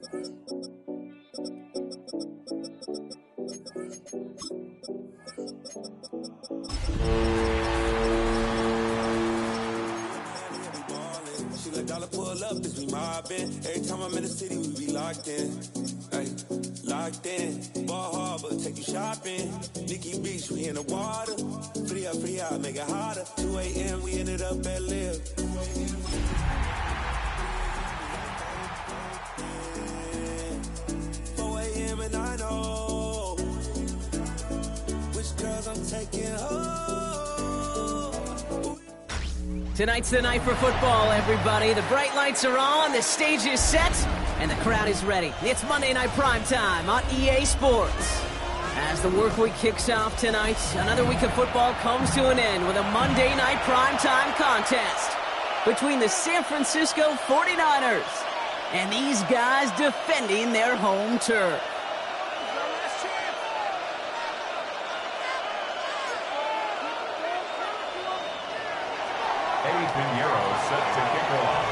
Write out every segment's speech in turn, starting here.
She let dollar pull up, this be mobbing. Every time I'm in the city, we be locked in. Ay, locked in. Ball Harbor, take you shopping. Nikki Beach, we in the water. Free up, make it harder. 2 a.m., we ended up at Live. 4 a.m. and I know which girls I'm taking home. Tonight's the night for football, everybody. The bright lights are on, the stage is set, and the crowd is ready. It's Monday Night Primetime on EA Sports. As the work week kicks off tonight, another week of football comes to an end with a Monday Night Primetime contest between the San Francisco 49ers and these guys defending their home turf. Pinheiro set to kick off.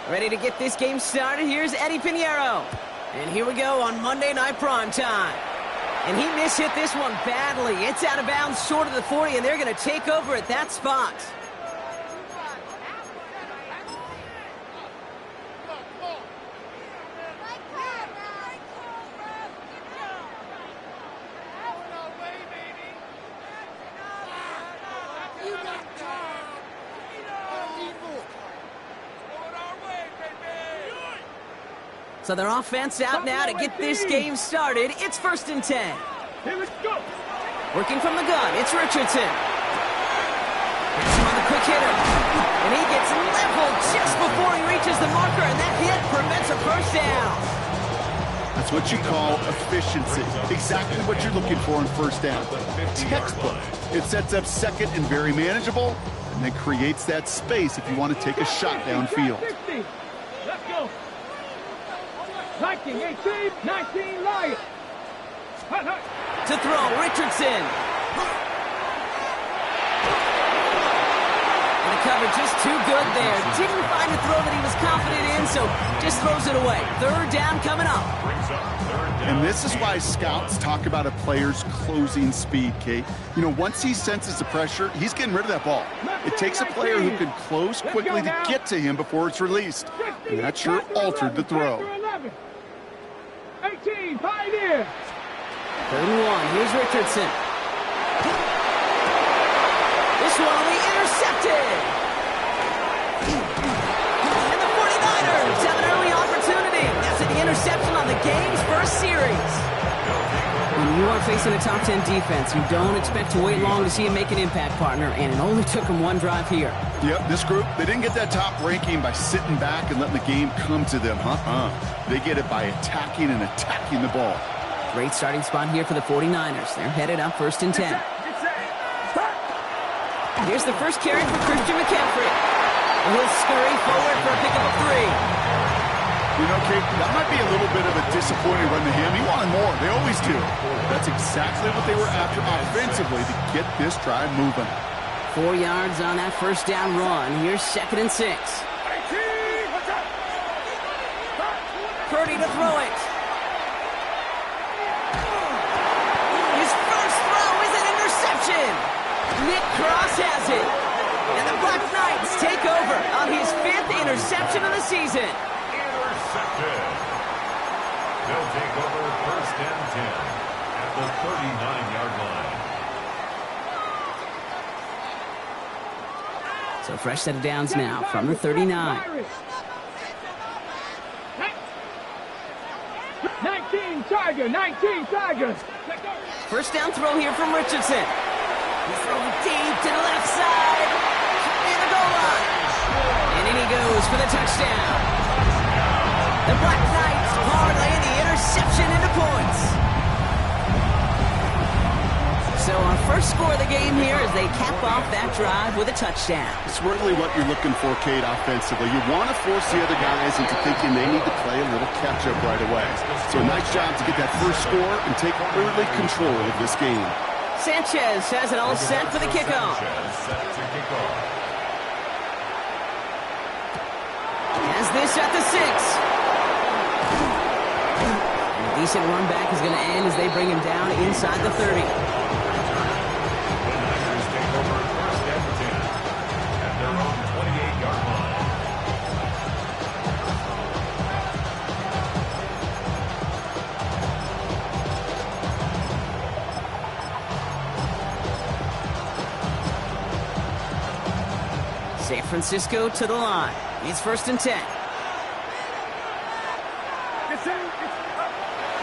Ready to get this game started? Here's Eddie Pinheiro. And here we go on Monday Night Primetime. And he mishit this one badly. It's out of bounds short of the 40, and they're going to take over at that spot. So their offense out now to get this game started. It's 1st and 10. Here we go. Working from the gun, it's Richardson. Gets him on the quick hitter. And he gets leveled just before he reaches the marker, and that hit prevents a first down. That's what you call efficiency. Exactly what you're looking for in first down. Textbook. It sets up second and very manageable, and then creates that space if you want to take a shot downfield. Let's go. 19, 18, 19, Lions. To throw, Richardson. And the cover just too good there. Didn't find a throw that he was confident in, so just throws it away. 3rd down coming up. And this is why scouts talk about a player's closing speed, Kate. You know, once he senses the pressure, he's getting rid of that ball. It takes a player who can close quickly to get to him before it's released. And that sure altered the throw. 18, Pioneer. 3rd and 1, here's Richardson. This one will be intercepted. And the 49ers have an early opportunity. That's an interception on the game's first series. When you are facing a top 10 defense, you don't expect to wait long to see him make an impact, partner, and it only took him one drive here. Yep, this group, they didn't get that top ranking by sitting back and letting the game come to them. They get it by attacking and attacking the ball. Great starting spot here for the 49ers. They're headed up 1st and 10. Here's the first carry for Christian McCaffrey. And he'll scurry forward for a pickup of 3. You know, Kate, that might be a little bit of a disappointing run to him. He wanted more. They always do. That's exactly what they were after offensively to get this drive moving. 4 yards on that first down run. Here's 2nd and 6. Purdy to throw it. His first throw is an interception. Nick Cross has it. And the Black Knights take over on his 5th interception of the season. Intercepted. They'll take over 1st and 10 at the 39-yard line. So fresh set of downs now from the 39. 19 Tiger, 19 Tigers. First down throw here from Richardson. He throws deep to the left side. In the goal line. And in he goes for the touchdown. The Black Knights parlaying the interception into points. So our first score of the game here as they cap off that drive with a touchdown. It's really what you're looking for, Kate, offensively. You want to force the other guys into thinking they need to play a little catch-up right away. So nice job to get that first score and take early control of this game. Sanchez has it all set for the kickoff. Has this at the 6. And a decent run back is going to end as they bring him down inside the 30. San Francisco to the line. It's 1st and 10.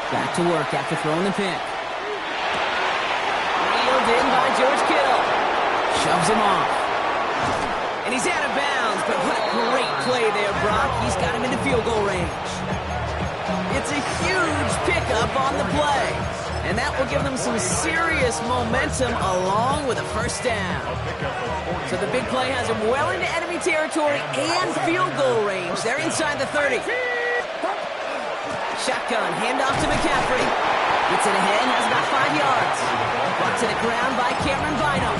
Back to work after throwing the pick. Reeled in by George Kittle. Shoves him off. And he's out of bounds, but what a great play there, Brock. He's got him into field goal range. It's a huge pickup on the play. And that will give them some serious momentum along with a first down. So the big play has him well into enemy territory and field goal range. They're inside the 30. Shotgun, handoff to McCaffrey. Gets it ahead, has about 5 yards. Brought to the ground by Cameron Bynum.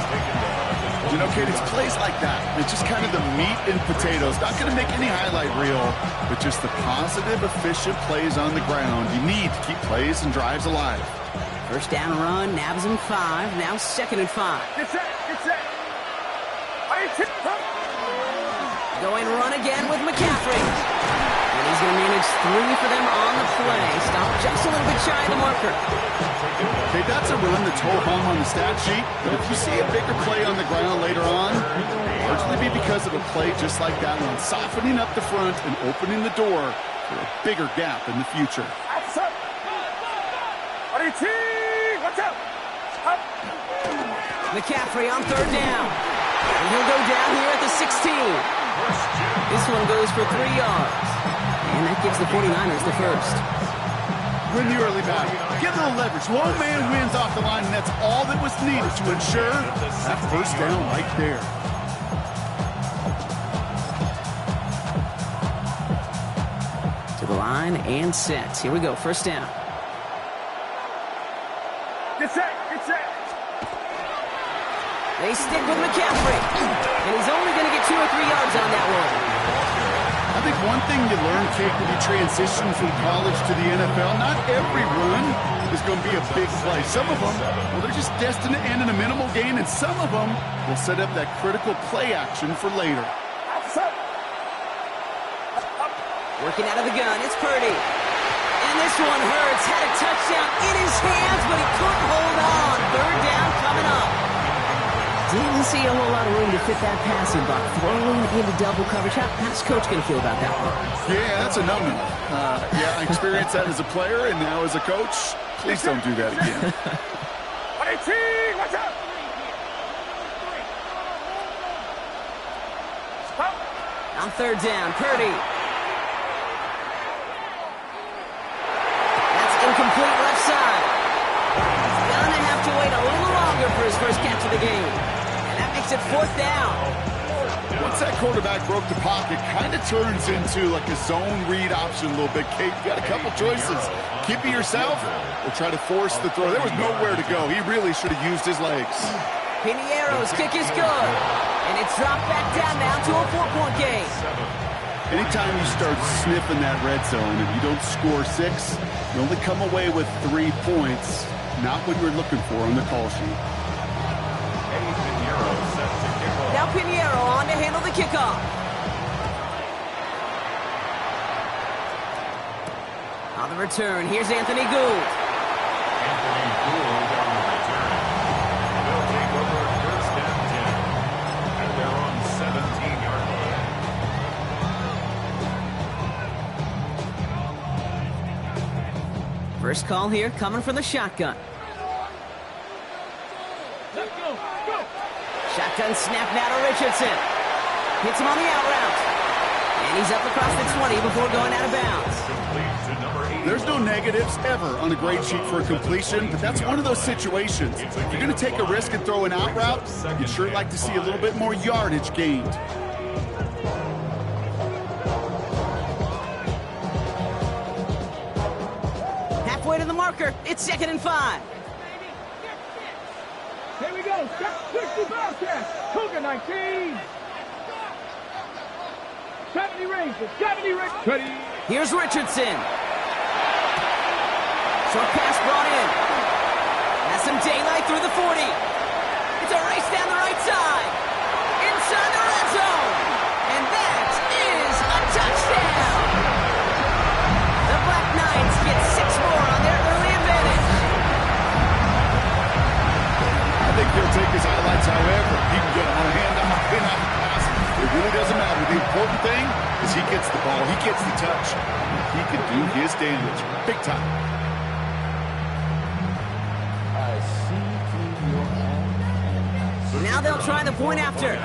You know, Kate, it's plays like that. It's just kind of the meat and potatoes. Not going to make any highlight reel, but just the positive, efficient plays on the ground. You need to keep plays and drives alive. First down run, nabs him 5. Now 2nd and 5. Get set, get set. Going run again with McCaffrey. And he's going to manage 3 for them on the play. Stop just a little bit shy of the marker. Okay, that's a run that's ho-hum on the stat sheet, but if you see a bigger play on the ground later on, largely be because of a play just like that one, softening up the front and opening the door for a bigger gap in the future. Watch out! McCaffrey on 3rd down. And he'll go down here at the 16. This one goes for 3 yards. And that gives the 49ers the first. Win the early battle. Get a little leverage. One man wins off the line, and that's all that was needed to ensure that first down right there. To the line and set. Here we go, first down. Get set, get set. They stick with McCaffrey. And he's only going to get 2 or 3 yards on that one. I think one thing you learn, Kate, when you transition from college to the NFL, not every run is going to be a big play. Some of them, well, they're just destined to end in a minimal gain, and some of them will set up that critical play action for later. Working out of the gun, it's Purdy. And this one hurts. Had a touchdown in his hands, but he couldn't hold on. 3rd down coming up. Didn't see a whole lot of room to fit that passing, but throwing into double coverage. How's Coach going to feel about that one? Yeah, that's a no-no. Yeah, I experienced that as a player and now as a coach. Please don't do that again. Watch out! On 3rd down, Purdy. That's incomplete left side. He's going to have to wait a little longer for his first catch of the game. That makes it 4th down. Once that quarterback broke the pocket, kind of turns into like a zone read option a little bit. Kate, you got a couple choices. Keep it yourself or try to force the throw. There was nowhere to go. He really should have used his legs. Piniero's kick is good. And it's dropped back down now to a 4-point game. Anytime you start sniffing that red zone and you don't score 6, you only come away with 3 points. Not what you're looking for on the call sheet. Now Piniero on to handle the kickoff. On the return, here's Anthony Gould. Anthony Gould on the return. They'll take over 1st and 10 at their own 17-yard line. First call here coming from the shotgun. Let's go, go. Shotgun snap now to Richardson. Hits him on the out route. And he's up across the 20 before going out of bounds. Complete to number 8. There's no negatives ever on a grade sheet for a completion, but that's one of those situations. If you're going to take a risk and throw an out route, you'd sure like to see a little bit more yardage gained. Halfway to the marker. It's 2nd and 5. Here we go. Step 60 Bobcats. Cougar 19. 70 Rangers. 70 Rangers. Ready. Here's Richardson. Short pass brought in. Has some daylight through the 40. It's a race down the right side. Inside the red zone. And that is a touchdown. The Black Knights get 6 more on their early advantage. I think he'll take his highlights however. He can get on a handoff, pin off the pass. It really doesn't matter. The important thing is he gets the ball. He gets the touch. He can do his damage. Big time. Now they'll try the point after.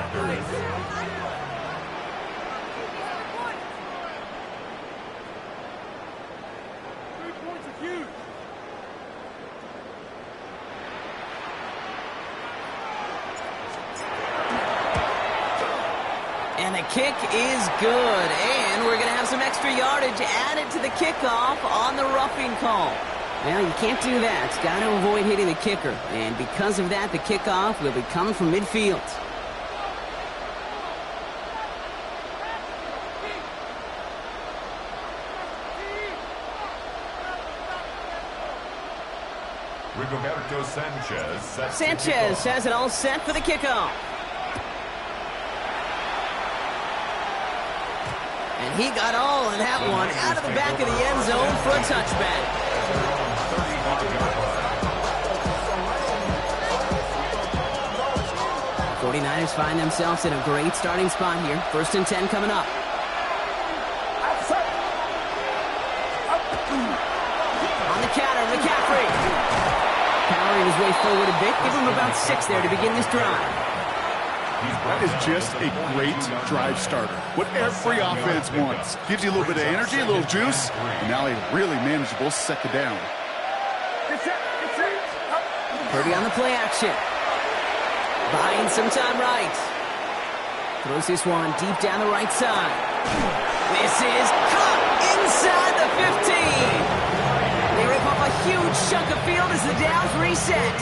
And the kick is good. And we're going to have some extra yardage added to the kickoff on the roughing call. Well, you can't do that. Got to avoid hitting the kicker. And because of that, the kickoff will be coming from midfield. Rigoberto Sanchez. Sanchez has it all set for the kickoff. And he got all of that one out of the back of the end zone for a touchback. 49ers find themselves in a great starting spot here. 1st and 10 coming up. On the counter, McCaffrey. Powering his way forward a bit. Give him about 6 there to begin this drive. That is just a great drive starter. What every offense wants. Gives you a little bit of energy, a little juice, and now a really manageable 2nd down. Purdy on the play action. Buying some time right. Throws this one deep down the right side. This is caught inside the 15. They rip off a huge chunk of field as the downs reset.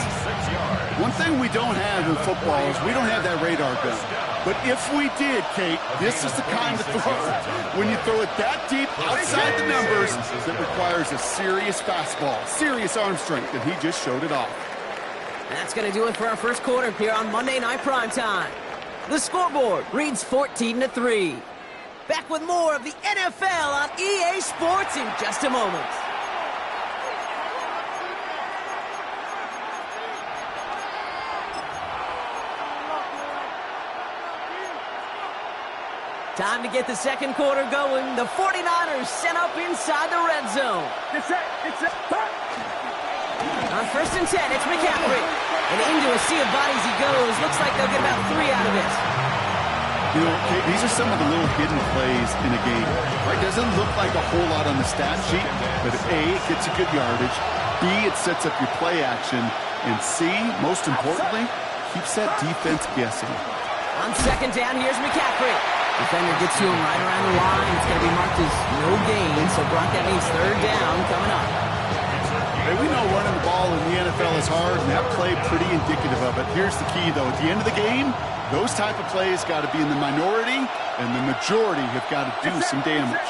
One thing we don't have in football is we don't have that radar gun. But if we did, Kate, this is the kind of throw, when you throw it that deep outside the numbers, that requires a serious fastball, serious arm strength, and he just showed it off. And that's going to do it for our first quarter here on Monday Night Primetime. The scoreboard reads 14-3. Back with more of the NFL on EA Sports in just a moment. Time to get the second quarter going. The 49ers set up inside the red zone. On 1st and 10, it's McCaffrey. And into a sea of bodies he goes. Looks like they'll get about 3 out of it. You know, Kate, these are some of the little hidden plays in a game. Right? Doesn't look like a whole lot on the stat sheet, but A, it gets you good yardage. B, it sets up your play action. And C, most importantly, keeps that defense guessing. On 2nd down, here's McCaffrey. Defender gets to him right around the line. It's going to be marked as no gain, so Brock, that means 3rd down coming up. Hey, we know running the ball in the NFL is hard, and that play pretty indicative of it. Here's the key, though. At the end of the game, those type of plays got to be in the minority, and the majority have got to do some damage.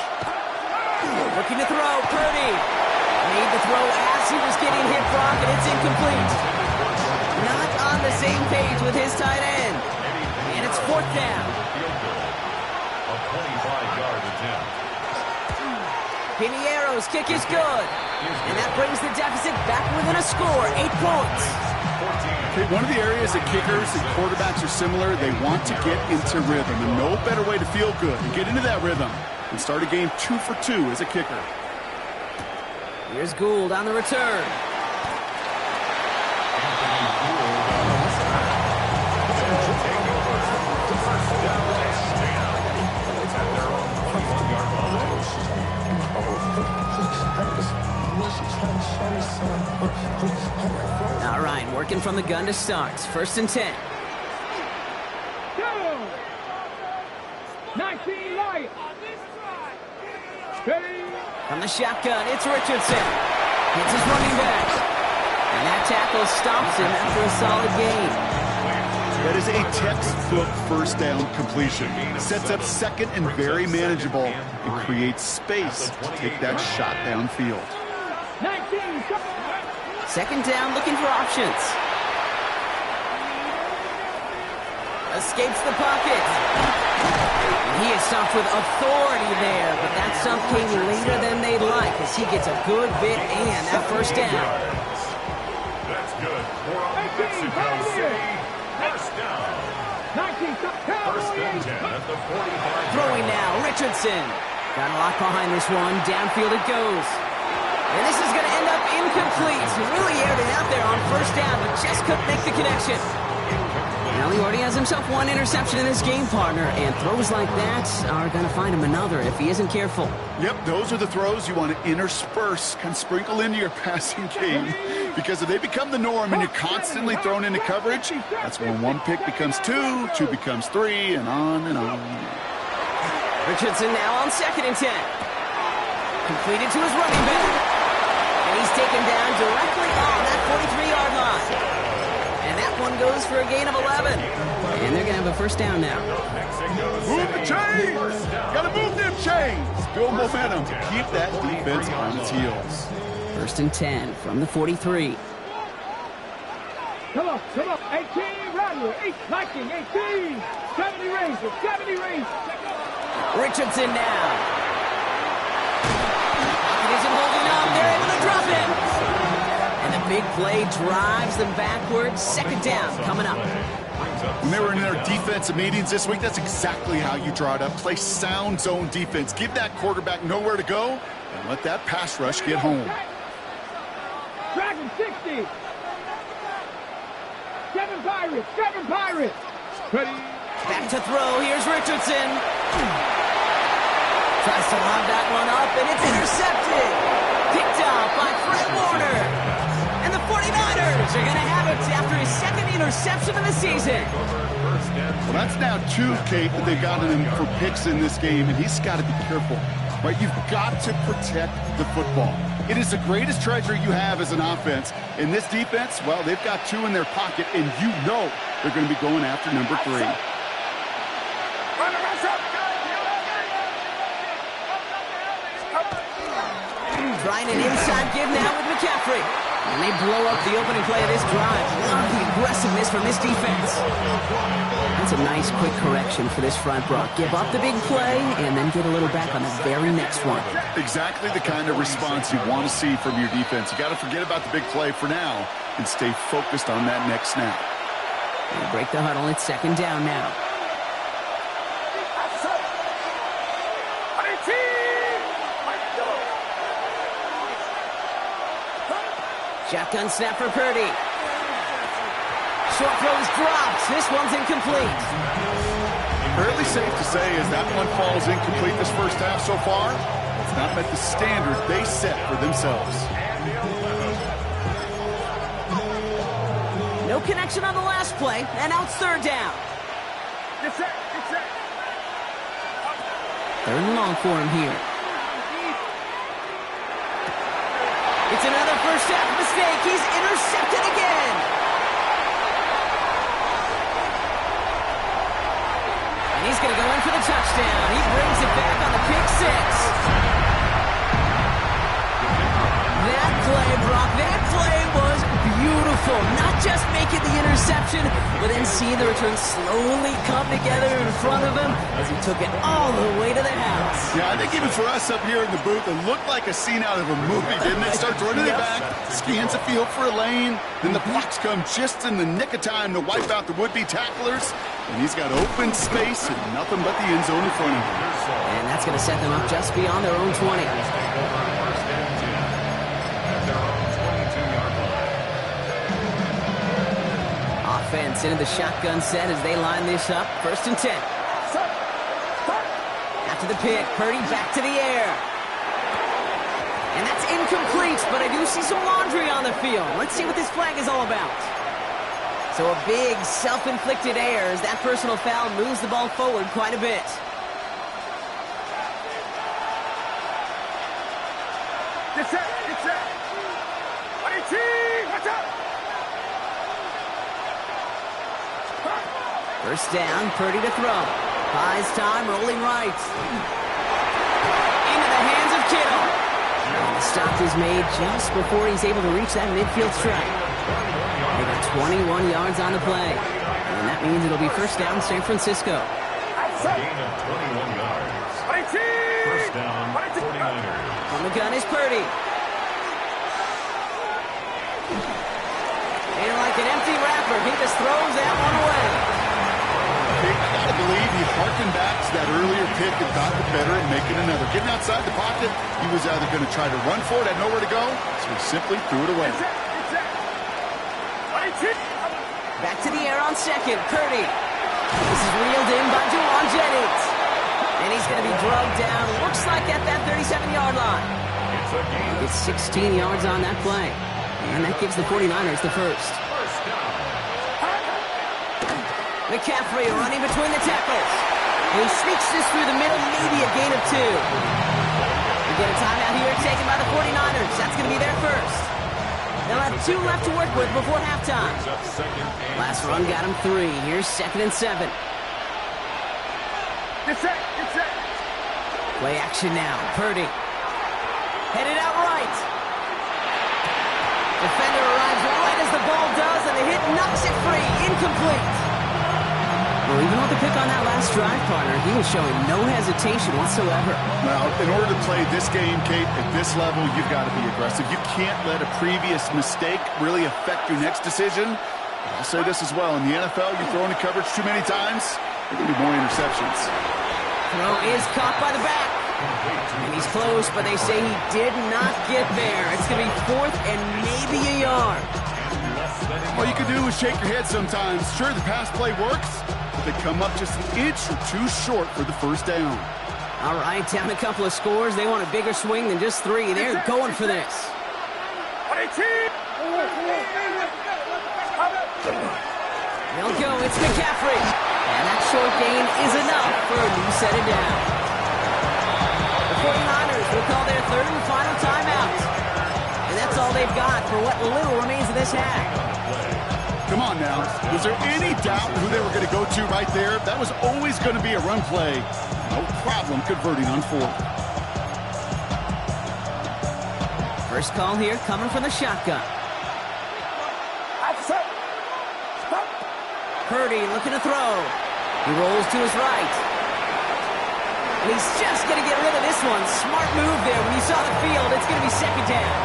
Looking to throw, Purdy. Made the throw as he was getting hit, Brock, and it's incomplete. Not on the same page with his tight end. And it's 4th down. A 25-yard attempt. Piniero's kick is good. And that brings the deficit back within a score, 8 points. Okay, one of the areas that kickers and quarterbacks are similar, they want to get into rhythm. And no better way to feel good and get into that rhythm and start a game 2 for 2 as a kicker. Here's Gould on the return. looking from the gun to start. 1st and 10. 19 Lions. Ready. From the shotgun, it's Richardson. Hits his running back. And that tackle stops him after a solid gain. That is a textbook first down completion. Sets up second and very manageable and creates space to take that shot downfield. 2nd down, looking for options. Escapes the pocket. He is stopped with authority there, but that stump came later than they'd like as he gets a good bit and that 1st down. That's good. For Mexico City. 1st down. 1st and 10 at the 45. Throwing now, Richardson. Got a lot behind this one. Downfield it goes. And this is going to end up incomplete. He really aired it out there on 1st down, but just couldn't make the connection. Now he already has himself one interception in this game, partner, and throws like that are going to find him another if he isn't careful. Yep, those are the throws you want to intersperse, kind of sprinkle into your passing game, because if they become the norm and you're constantly thrown into coverage, that's when 1 pick becomes 2, 2 becomes 3, and on and on. Richardson now on 2nd and 10. Completed to his running back. And he's taken down directly on that 43-yard line. And that one goes for a gain of 11. And they're going to have a 1st down now. Move the chains! Got to move them chains! Build momentum to keep that defense on its heels. 1st and 10 from the 43. Come on. 18, Rodney. 19, 18. 70 Rangers, 70 Rangers. Richardson now. He isn't holding up. They're able to drop him. And the big play drives them backwards. 2nd down coming up. When they were in their defensive meetings this week, that's exactly how you draw it up. Play sound zone defense. Give that quarterback nowhere to go and let that pass rush get home. Dragon 60. 7 Pirates. Ready. Back to throw. Here's Richardson. Tries to lob that one up, and it's intercepted. Picked up by Fred Warner. And the 49ers are going to have it after his 2nd interception of the season. Well, that's now 2, Kate, that they've gotten him for picks in this game, and he's got to be careful. Right? You've got to protect the football. It is the greatest treasure you have as an offense. In this defense, well, they've got 2 in their pocket, and you know they're going to be going after number 3. Trying an inside give now with McCaffrey. And they blow up the opening play of this drive. Love the aggressiveness from this defense. That's a nice quick correction for this front row. Give up the big play and then get a little back on the very next one. Exactly the kind of response you want to see from your defense. You got to forget about the big play for now and stay focused on that next snap. They break the huddle. It's 2nd down now. Shotgun snap for Purdy. Short throw is dropped. This one's incomplete. Fairly safe to say as that one falls incomplete this 1st half so far, it's not met the standard they set for themselves. No connection on the last play, and now it's 3rd down. 3rd and long for him here. It's another 1st half mistake. He's intercepted again. And he's going to go in for the touchdown. He brings it back on the pick 6. That play, Brock, that play was beautiful. Not just making the interception, but then seeing the return slowly come together in front of him as he took it all the way to the house. Yeah, I think even for us up here in the booth, it looked like a scene out of a movie, didn't it? Starts running it back, scans the field for a lane, then the blocks come just in the nick of time to wipe out the would-be tacklers, and he's got open space and nothing but the end zone in front of him. And that's going to set them up just beyond their own 20. Offense into the shotgun set as they line this up. 1st and 10. After the pick, Purdy back to the air. And that's incomplete, but I do see some laundry on the field. Let's see what this flag is all about. So a big self-inflicted error as that personal foul moves the ball forward quite a bit. Get set, get set. Watch out. First down, Purdy to throw. Buys time, rolling right. Into the hands of Kittle. And the stop is made just before he's able to reach that midfield strike. They got 21 yards on the play. And that means it'll be first down San Francisco. Gain of 21 yards. First down, 49ers. On the gun is Purdy. And like an empty wrapper, he just throws that one away. I gotta believe he harkened back to that earlier pick and got the better and making another. Getting outside the pocket, he was either going to try to run for it, had nowhere to go, so he simply threw it away. Back to the air on second, Purdy. This is reeled in by Juwan Jennings. And he's going to be drugged down, looks like at that 37-yard line. It's 16 yards on that play. And that gives the 49ers the first. McCaffrey running between the tackles. And he sneaks this through the middle, maybe a gain of 2. We get a timeout here taken by the 49ers. That's going to be their first. They'll have 2 left to work with before halftime. Last run got him 3. Here's 2nd and 7. Get set. Play action now. Purdy. Headed out right. Defender arrives right as the ball does, and the hit knocks it free. Incomplete. Well, even with the pick on that last drive, partner, he was showing no hesitation whatsoever. Well, in order to play this game, Kate, at this level, you've got to be aggressive. You can't let a previous mistake really affect your next decision. I'll say this as well. In the NFL, you throw into coverage too many times, there can be more interceptions. Throw is caught by the back. And he's close, but they say he did not get there. It's going to be 4th and maybe a yard. All you can do is shake your head sometimes. Sure, the pass play works, but they come up just an inch or 2 short for the first down. All right, down a couple of scores. They want a bigger swing than just 3. They're going for this. They'll go. It's McCaffrey. And that short gain is enough for a new set of down. The 49ers will call their 3rd and final timeout. And that's all they've got for what little remains of this half. Come on now. Was there any doubt who they were going to go to right there? That was always going to be a run play. No problem converting on 4th. First call here coming from the shotgun. Purdy looking to throw. He rolls to his right. And he's just going to get rid of this one. Smart move there. When you saw the field, it's going to be 2nd down.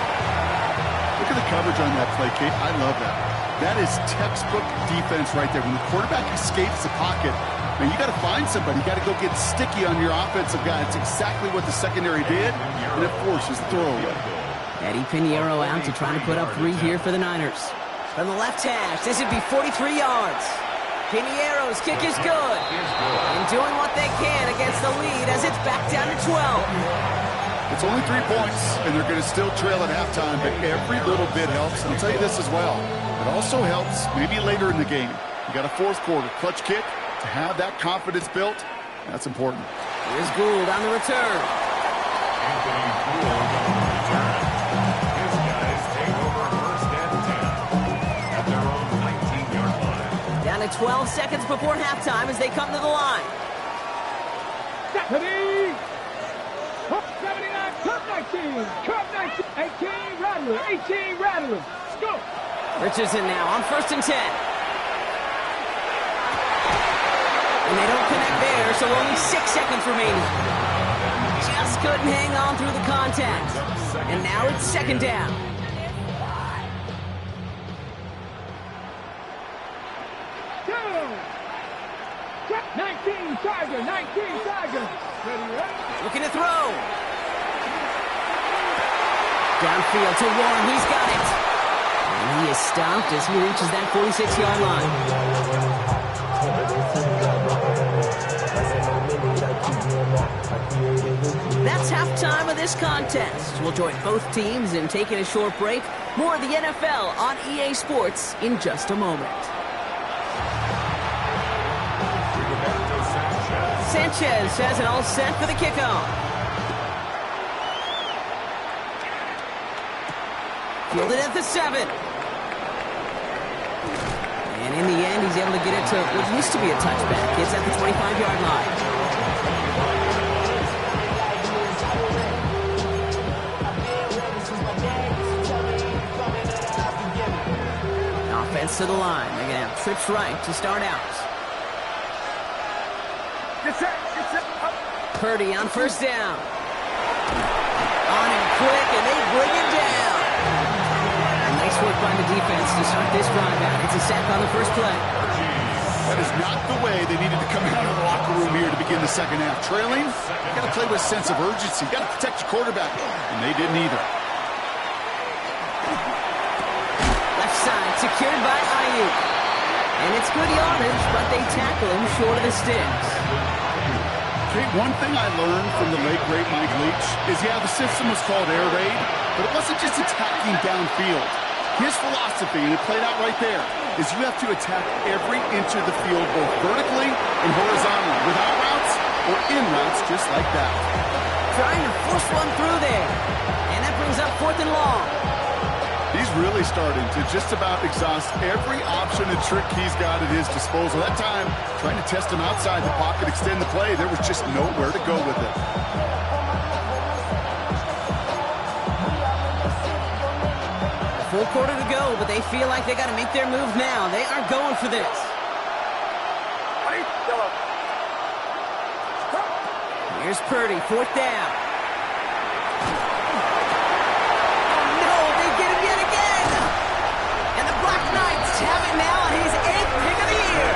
Look at the coverage on that play, Kate. I love that. That is textbook defense right there. When the quarterback escapes the pocket, man, you got to find somebody. You got to go get sticky on your offensive guy. It's exactly what the secondary did, and it forces the throwaway. Eddie Pinheiro out to try to put up 3 here for the Niners. From the left hash, this would be 43 yards. Pinheiro's kick is good. And doing what they can against the lead as it's back down to 12. It's only 3 points, and they're going to still trail at halftime, but every little bit helps. And I'll tell you this as well. It also helps maybe later in the game. You got a 4th quarter clutch kick to have that confidence built. That's important. Here's Gould on the return. Anthony Gould on the return. His guys take over 1st and 10 at their own 19-yard line. Down to 12 seconds before halftime as they come to the line. Stephanie! 79, Cup 19, Cup 19, 18, Rattler, 18, Rattler. Let's go! Richardson now on 1st and 10. And they don't connect there, so only 6 seconds remaining. Just couldn't hang on through the contact. And now it's 2nd down. Go! 19, Tiger, 19, Tiger. Ready? Looking to throw. Downfield to Warren, he's got it. And he is stopped as he reaches that 46-yard line. That's halftime of this contest. We'll join both teams in taking a short break. More of the NFL on EA Sports in just a moment. Sanchez has it all set for the kickoff. Fielded at the 7. And in the end, he's able to get it to what used to be a touchback. It's at the 25-yard line. Offense to the line. They're going to have trips right to start out. Purdy on first down. On him quick, and they bring him down. And nice work by the defense to start this drive out. It's a sack on the first play. That is not the way they needed to come out of the locker room here to begin the second half. Trailing, you got to play with a sense of urgency. You got to protect your quarterback, and they didn't either. Left side secured by Ayuk. And it's good yardage, but they tackle him short of the sticks. Okay, one thing I learned from the late, great Mike Leach is, yeah, the system was called air raid, but it wasn't just attacking downfield. His philosophy, and it played out right there, is you have to attack every inch of the field, both vertically and horizontally, without routes or in routes, just like that. Trying to force one through there. And that brings up 4th and long. He's really starting to just about exhaust every option and trick he's got at his disposal. That time, trying to test him outside the pocket, extend the play, there was just nowhere to go with it. Full quarter to go, but they feel like they got to make their move now. They are going for this. Here's Purdy, 4th down. Oh no, they get him yet again. And the Black Knights have it now on his 8th pick of the year.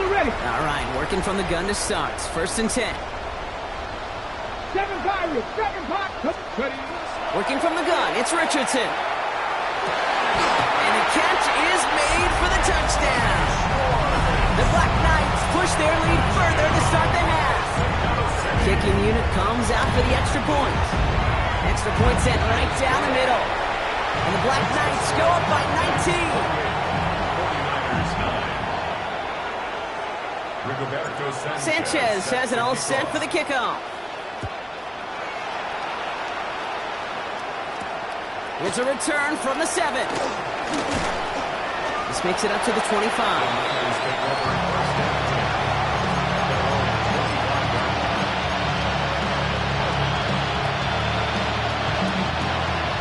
Ready. All right, working from the gun to start. 1st and 10. 7 Pirates, 7 Pirates. Working from the gun, it's Richardson. And the catch is made for the touchdown. The Black Knights push their lead further to start the half. Kicking unit comes out for the extra point. Extra point sent right down the middle. And the Black Knights go up by 19. Sanchez has it all set for the kickoff. Here's a return from the 7. This makes it up to the 25.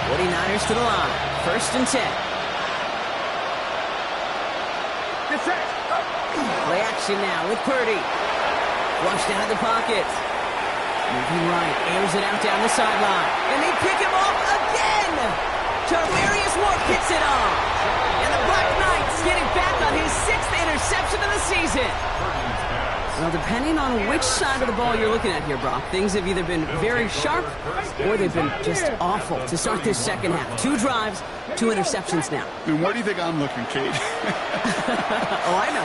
49ers to the line. 1st and 10. Play action now with Purdy. Flushed out of the pocket. Moving right, airs it out down the sideline. And they pick him off again! Tarvarius Moore picks it off. And the Black Knights get it back on his 6th interception of the season. Well, depending on which side of the ball you're looking at here, Brock, things have either been very sharp or they've been just awful to start this second half. 2 drives, 2 interceptions now. And where do you think I'm looking, Kate? Oh, I know.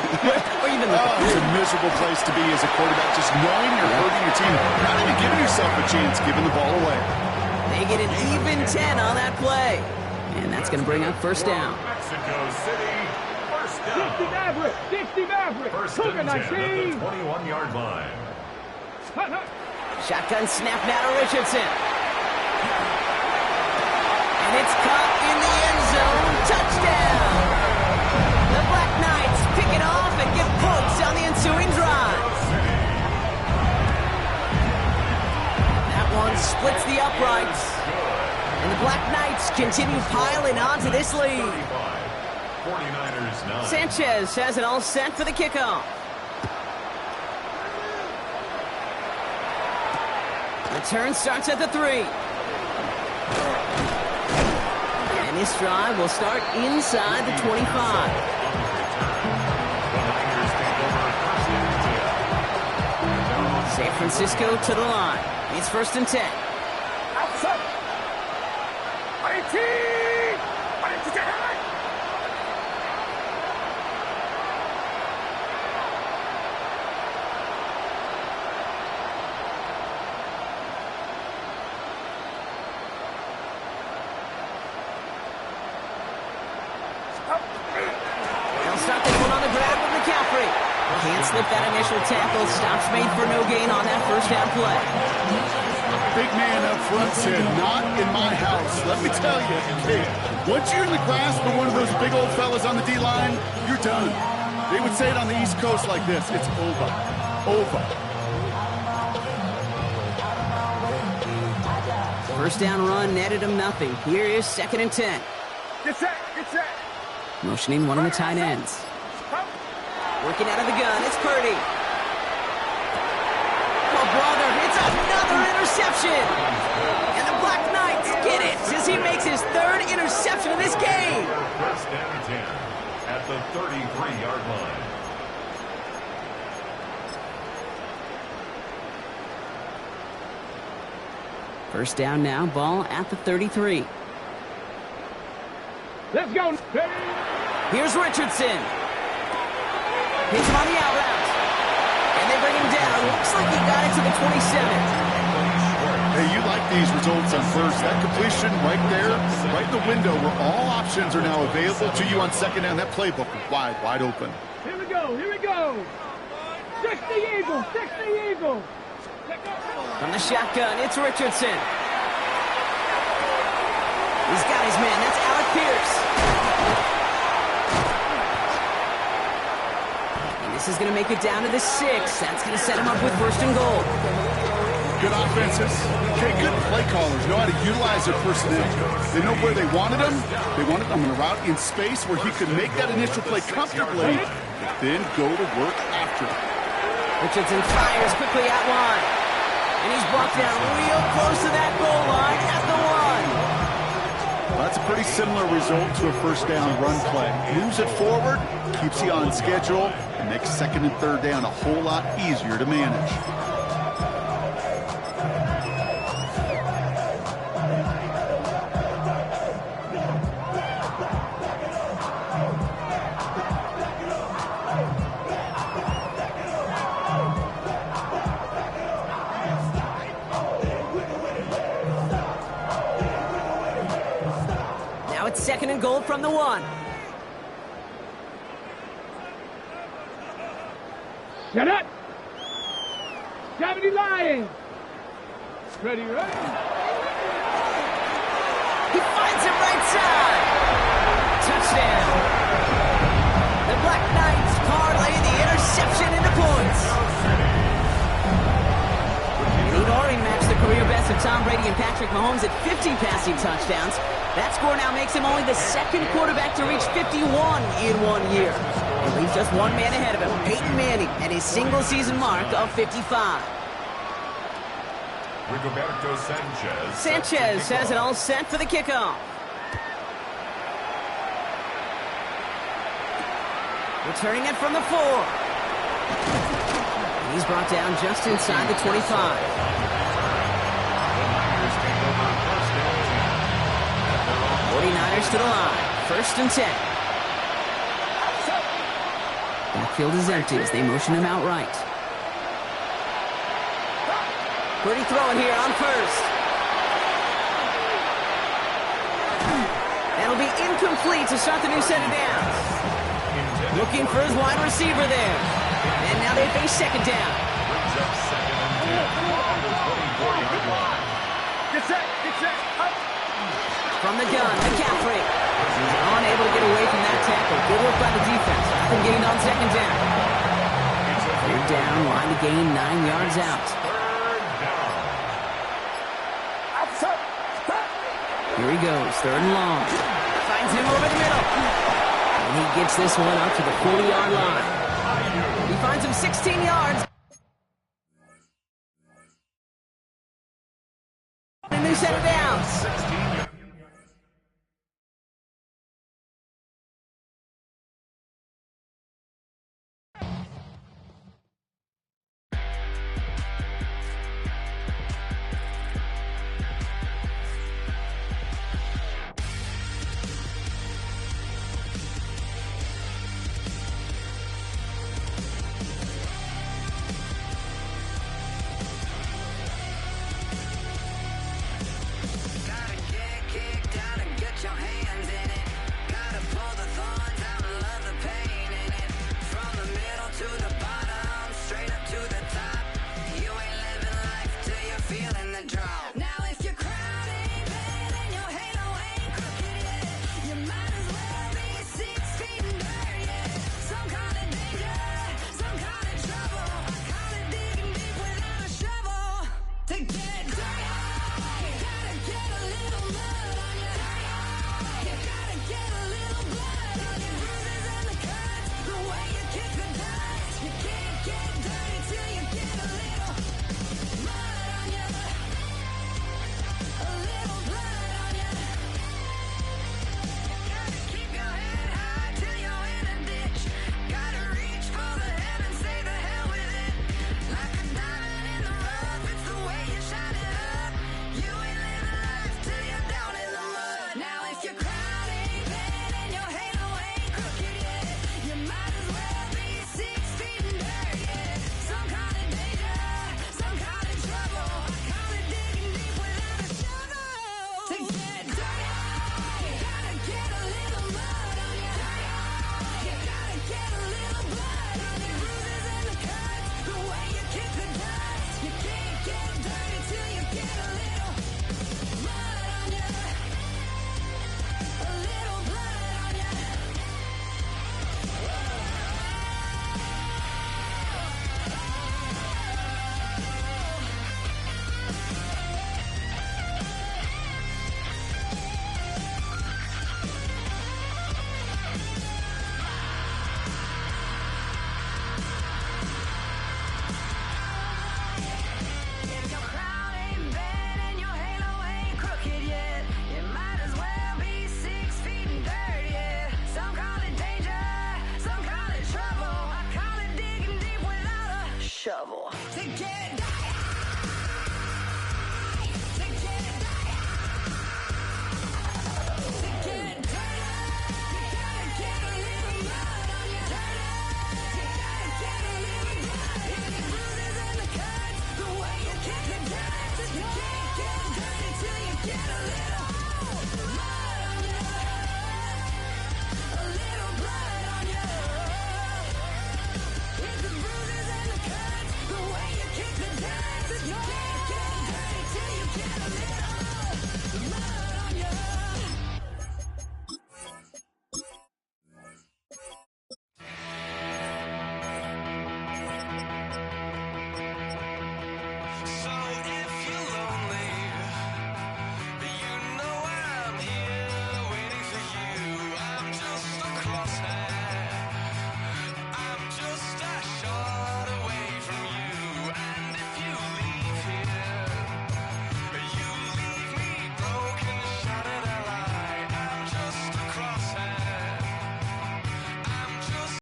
Where you been looking? Oh, it's a miserable place to be as a quarterback, just knowing you're hurting your team, not even giving yourself a chance, giving the ball away. They get an even 10 on that play. And that's going to bring up 1st down. Mexico City, 1st down. 60 Maverick, 60 Maverick. 1st and 10 at the 21-yard line. Shotgun snap now to Richardson. And it's caught in the end zone. Touchdown! The Black Knights pick it off and get points on the ensuing drive. That one splits the uprights. And the Black Knights continue piling onto this lead. 49ers 9. Sanchez has it all set for the kickoff. Return starts at the 3. And this drive will start inside the 25. San Francisco to the line. It's 1st and 10. Outside. 18. Can't slip that initial tackle. Stops made for no gain on that first down play. Big man up front said, not in my house. Let me tell you, hey, once you're in the grasp of one of those big old fellas on the D-line, you're done. They would say it on the East Coast like this. It's over. Over. First down run netted him nothing. Here is 2nd and 10. Get set, get set. Motioning one of the tight ends. Working out of the gun, it's Purdy. Oh, brother, it's another interception. And the Black Knights get it as he makes his 3rd interception of this game. First and 10 at the 33-yard line. First down now, ball at the 33. Let's go. Here's Richardson. Hits him on the out route. And they bring him down. Looks like he got it to the 27. Hey, you like these results on first. That completion right there, right in the window where all options are now available to you on second down. That playbook wide, wide open. Here we go, here we go. 60 Eagles, 60 Eagles. From the shotgun, it's Richardson. He's got his man. That's Alec Pierce. And this is going to make it down to the 6. That's going to set him up with 1st and goal. Good offenses. Okay, good play callers know how to utilize their personnel. They know where they wanted them. They wanted them on a route in space where he could make that initial play comfortably, but then go to work after it. Richardson fires quickly out wide. And he's brought down real close to that goal line at the 1. Well, that's a pretty similar result to a first down run play. Moves it forward, keeps you on schedule, and makes 2nd and 3rd down a whole lot easier to manage. Now it's 2nd and goal from the 1. Set up. 70 Lions. Ready, ready. He finds him right side. Touchdown. The Black Knights parlay the interception into points. And he'd already matched the career best of Tom Brady and Patrick Mahomes at 50 passing touchdowns. That score now makes him only the 2nd quarterback to reach 51 in 1 year. And leaves just one man ahead of him, Peyton Manning, at his single-season mark of 55. Rigoberto Sanchez. Sanchez has it all set for the kickoff. Returning it from the 4. He's brought down just inside the 25. 49ers to the line. 1st and 10. Backfield is empty as they motion him out right. Pretty throwing here on 1st. That'll be incomplete to start the new set of downs. Looking for his wide receiver there. And now they face 2nd down. Brings up 2nd and 10 on the 24-yard line. Get set, up. From the gun, McCaffrey. He's unable to get away from that tackle. Good work by the defense. Nothing gained on 2nd down. Third down, line to gain 9 yards out. Here he goes, 3rd and long. Finds him over the middle. And he gets this one up to the 40-yard line. He finds him 16 yards.